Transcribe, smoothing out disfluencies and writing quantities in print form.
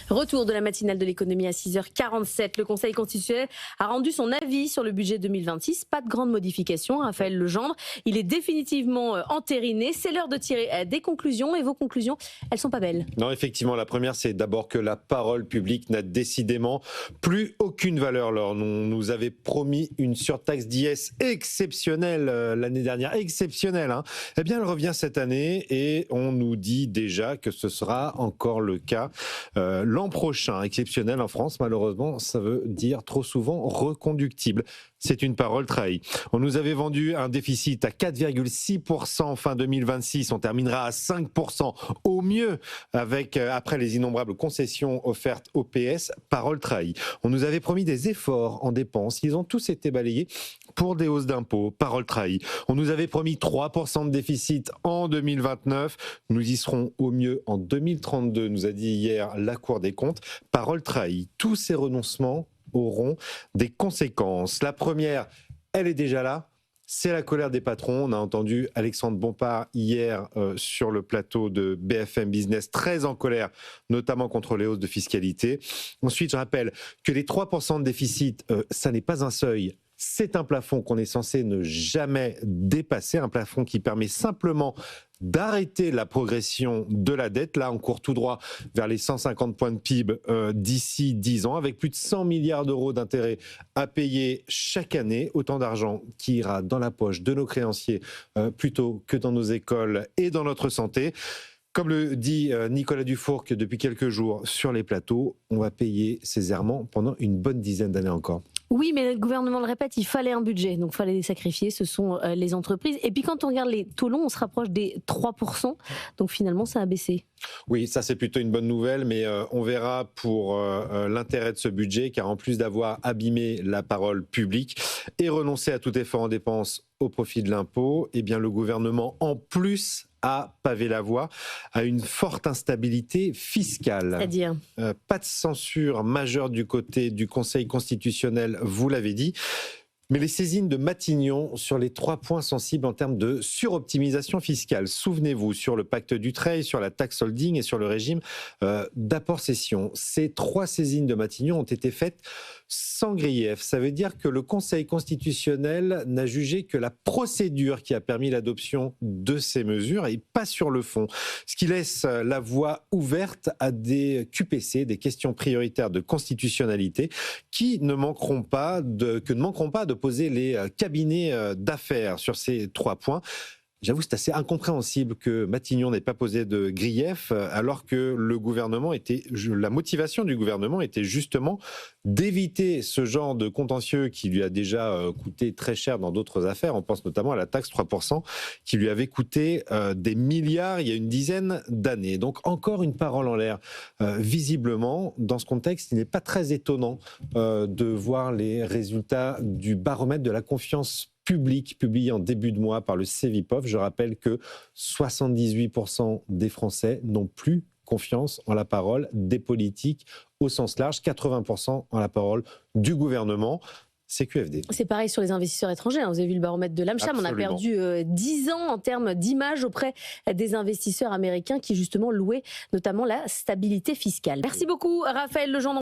Retour de la matinale de l'économie à 6h47. Le Conseil constitutionnel a rendu son avis sur le budget 2026. Pas de grande modification, Raphaël Legendre. Il est définitivement entériné. C'est l'heure de tirer des conclusions. Et vos conclusions, elles sont pas belles. Non, effectivement, la première, c'est d'abord que la parole publique n'a décidément plus aucune valeur. Alors, on nous avait promis une surtaxe d'IS exceptionnelle l'année dernière, exceptionnelle. Eh bien, elle revient cette année et on nous dit déjà que ce sera encore le cas l'an prochain. Exceptionnel en France, malheureusement, ça veut dire trop souvent reconductible. C'est une parole trahie. On nous avait vendu un déficit à 4,6% fin 2026. On terminera à 5% au mieux après les innombrables concessions offertes au PS. Parole trahie. On nous avait promis des efforts en dépenses. Ils ont tous été balayés pour des hausses d'impôts. Parole trahie. On nous avait promis 3% de déficit en 2029. Nous y serons au mieux en 2032, nous a dit hier la Cour des comptes. Parole trahie. Tous ces renoncements auront des conséquences. La première, elle est déjà là, c'est la colère des patrons. On a entendu Alexandre Bompard hier sur le plateau de BFM Business, très en colère, notamment contre les hausses de fiscalité. Ensuite, je rappelle que les 3% de déficit, ça n'est pas un seuil. C'est un plafond qu'on est censé ne jamais dépasser, un plafond qui permet simplement d'arrêter la progression de la dette. Là, on court tout droit vers les 150 points de PIB d'ici 10 ans, avec plus de 100 milliards d'euros d'intérêts à payer chaque année, autant d'argent qui ira dans la poche de nos créanciers plutôt que dans nos écoles et dans notre santé. Comme le dit Nicolas Dufourcq depuis quelques jours sur les plateaux, on va payer ces errements pendant une bonne dizaine d'années encore. Oui, mais le gouvernement le répète, il fallait un budget, donc il fallait les sacrifier, ce sont les entreprises. Et puis quand on regarde les taux longs, on se rapproche des 3%, donc finalement ça a baissé. Oui, ça c'est plutôt une bonne nouvelle, mais on verra pour l'intérêt de ce budget, car en plus d'avoir abîmé la parole publique et renoncé à tout effort en dépenses au profit de l'impôt, eh bien le gouvernement en plus a pavé la voie à une forte instabilité fiscale. C'est-à-dire pas de censure majeure du côté du Conseil constitutionnel, vous l'avez dit. Mais les saisines de Matignon sur les 3 points sensibles en termes de suroptimisation fiscale. Souvenez-vous, sur le pacte Dutreil, sur la taxe holding et sur le régime d'apport-cession. Ces 3 saisines de Matignon ont été faites sans grief. Ça veut dire que le Conseil constitutionnel n'a jugé que la procédure qui a permis l'adoption de ces mesures et pas sur le fond. Ce qui laisse la voie ouverte à des QPC, des questions prioritaires de constitutionnalité, qui ne manqueront pas de poser les cabinets d'affaires sur ces 3 points. J'avoue, c'est assez incompréhensible que Matignon n'ait pas posé de grief, alors que la motivation du gouvernement était justement d'éviter ce genre de contentieux qui lui a déjà coûté très cher dans d'autres affaires. On pense notamment à la taxe 3%, qui lui avait coûté des milliards il y a une dizaine d'années. Donc encore une parole en l'air. Visiblement, dans ce contexte, il n'est pas très étonnant de voir les résultats du baromètre de la confiance public publié en début de mois par le Cevipof. Je rappelle que 78% des Français n'ont plus confiance en la parole des politiques au sens large, 80% en la parole du gouvernement. C'est QFD. C'est pareil sur les investisseurs étrangers. Vous avez vu le baromètre de l'AmCham. On a perdu 10 ans en termes d'image auprès des investisseurs américains qui justement louaient notamment la stabilité fiscale. Merci beaucoup Raphaël Legendre.